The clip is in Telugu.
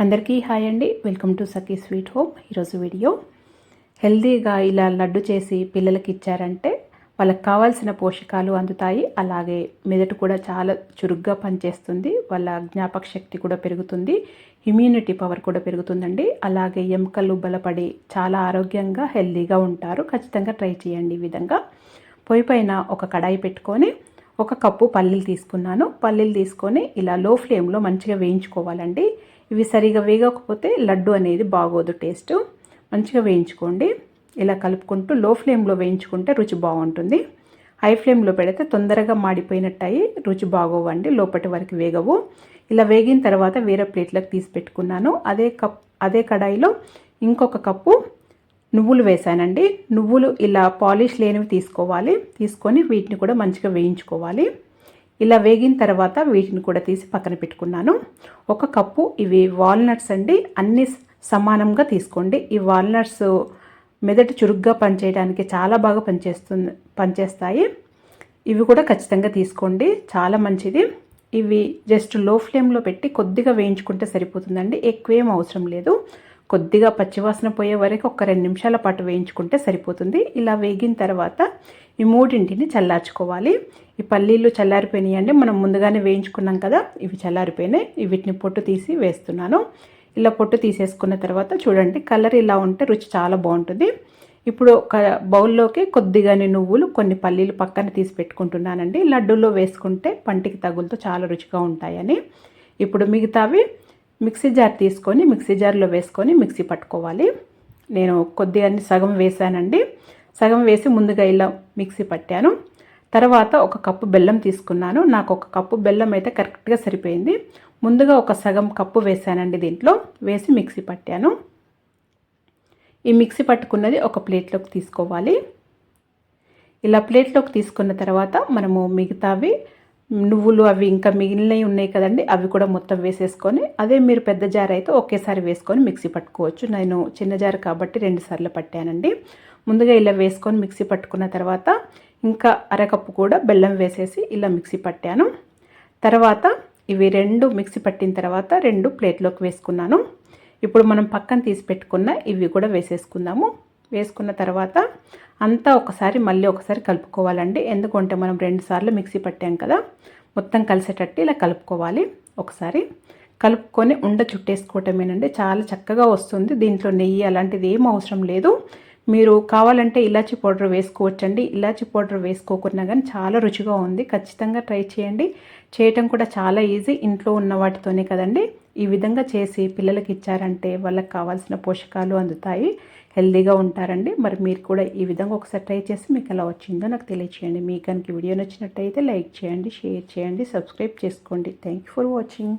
అందరికీ హాయ్ అండి. Welcome to Sakhi sweet home. ఈరోజు వీడియో హెల్తీగా ఇలా లడ్డు చేసి పిల్లలకి ఇచ్చారంటే వాళ్ళకి కావాల్సిన పోషకాలు అందుతాయి. అలాగే మెదడు కూడా చాలా చురుగ్గా పనిచేస్తుంది. వాళ్ళ జ్ఞాపక శక్తి కూడా పెరుగుతుంది. ఇమ్యూనిటీ పవర్ కూడా పెరుగుతుందండి. అలాగే ఎముకలు బలపడి చాలా ఆరోగ్యంగా హెల్తీగా ఉంటారు. ఖచ్చితంగా ట్రై చేయండి. ఈ విధంగా పొయ్యి పైన ఒక కడాయి పెట్టుకొని ఒక కప్పు పల్లీలు తీసుకున్నాను. పల్లీలు తీసుకొని ఇలా లో ఫ్లేమ్లో మంచిగా వేయించుకోవాలండి. ఇవి సరిగా వేగకపోతే లడ్డు అనేది బాగోదు. టేస్ట్ మంచిగా వేయించుకోండి. ఇలా కలుపుకుంటూ లో ఫ్లేమ్లో వేయించుకుంటే రుచి బాగుంటుంది. హై ఫ్లేమ్లో పెడితే తొందరగా మాడిపోయినట్టయి రుచి బాగోవండి, లోపటి వరకు వేగవు. ఇలా వేగిన తర్వాత వేరే ప్లేట్లోకి తీసి పెట్టుకున్నాను. అదే కడాయిలో ఇంకొక కప్పు నువ్వులు వేసానండి. నువ్వులు ఇలా పాలిష్ లేనివి తీసుకోవాలి. తీసుకొని వీటిని కూడా మంచిగా వేయించుకోవాలి. ఇలా వేగిన తర్వాత వీటిని కూడా తీసి పక్కన పెట్టుకున్నాను. ఒక కప్పు ఇవి వాల్నట్స్ అండి. అన్నీ సమానంగా తీసుకోండి. ఈ వాల్నట్స్ మెదడు చురుగ్గా పనిచేయడానికి చాలా బాగా పనిచేస్తాయి. ఇవి కూడా ఖచ్చితంగా తీసుకోండి, చాలా మంచిది. ఇవి జస్ట్ లో ఫ్లేమ్లో పెట్టి కొద్దిగా వేయించుకుంటే సరిపోతుందండి. ఎక్కువేం అవసరం లేదు. కొద్దిగా పచ్చివాసన పోయే వరకు ఒక 2 నిమిషాల పాటు వేయించుకుంటే సరిపోతుంది. ఇలా వేగిన తర్వాత ఈ మూడింటిని చల్లార్చుకోవాలి. ఈ పల్లీలు చల్లారిపోయినాయండి. మనం ముందుగానే వేయించుకున్నాం కదా, ఇవి చల్లారిపోయినాయి. వీటిని పొట్టు తీసి వేస్తున్నాను. ఇలా పొట్టు తీసేసుకున్న తర్వాత చూడండి, కలర్ ఇలా ఉంటే రుచి చాలా బాగుంటుంది. ఇప్పుడు ఒక బౌల్లోకి కొద్దిగానే నువ్వులు, కొన్ని పల్లీలు పక్కన తీసి పెట్టుకుంటున్నానండి. లడ్డూలో వేసుకుంటే పంటికి తగులుతూ చాలా రుచిగా ఉంటాయని. ఇప్పుడు మిగతావి మిక్సీ జార్ తీసుకొని మిక్సీ జార్లో వేసుకొని మిక్సీ పట్టుకోవాలి. నేను కొద్దిగా సగం వేసానండి. సగం వేసి ముందుగా ఇలా మిక్సీ పట్టాను. తర్వాత ఒక కప్పు బెల్లం తీసుకున్నాను. నాకు ఒక కప్పు బెల్లం అయితే కరెక్ట్గా సరిపోయింది. ముందుగా ఒక సగం కప్పు వేసానండి. దీంట్లో వేసి మిక్సీ పట్టాను. ఈ మిక్సీ పట్టుకున్నది ఒక ప్లేట్లోకి తీసుకోవాలి. ఇలా ప్లేట్లోకి తీసుకున్న తర్వాత మనము మిగతావి నువ్వులు అవి ఇంకా మిగిలినవి ఉన్నాయి కదండి, అవి కూడా మొత్తం వేసేసుకొని, అదే మీరు పెద్ద జార్ అయితే ఒకేసారి వేసుకొని మిక్సీ పట్టుకోవచ్చు. నేను చిన్న జార్ కాబట్టి 2 సార్లు పట్టానండి. ముందుగా ఇలా వేసుకొని మిక్సీ పట్టుకున్న తర్వాత ఇంకా అరకప్పు కూడా బెల్లం వేసేసి ఇలా మిక్సీ పట్టాను. తర్వాత ఇవి 2 మిక్సీ పట్టిన తర్వాత 2 ప్లేట్లోకి వేసుకున్నాను. ఇప్పుడు మనం పక్కన తీసి పెట్టుకున్న ఇవి కూడా వేసేసుకుందాము. వేసుకున్న తర్వాత అంతా మళ్ళీ ఒకసారి కలుపుకోవాలండి. ఎందుకంటే మనం 2 సార్లు మిక్సీ పట్టాం కదా, మొత్తం కలిసేటట్టు ఇలా కలుపుకోవాలి. ఒకసారి కలుపుకొని ఉండ చుట్టేసుకోవటమేనండి. చాలా చక్కగా వస్తుంది. దీంట్లో నెయ్యి అలాంటిది ఏం అవసరం లేదు. మీరు కావాలంటే ఇలాచీ పౌడర్ వేసుకోవచ్చండి. ఇలాచీ పౌడర్ వేసుకోకున్నా కానీ చాలా రుచిగా ఉంది. ఖచ్చితంగా ట్రై చేయండి. చేయటం కూడా చాలా ఈజీ. ఇంట్లో ఉన్న వాటితోనే కదండి. ఈ విధంగా చేసి పిల్లలకి ఇచ్చారంటే వాళ్ళకి కావాల్సిన పోషకాలు అందుతాయి, హెల్తీగా ఉంటారండి. మరి మీరు కూడా ఈ విధంగా ఒకసారి ట్రై చేసి మీకు ఎలా వచ్చిందో నాకు తెలియచేయండి. మీకు కనుక వీడియో నచ్చినట్టయితే లైక్ చేయండి, షేర్ చేయండి, సబ్స్క్రైబ్ చేసుకోండి. Thank you for watching.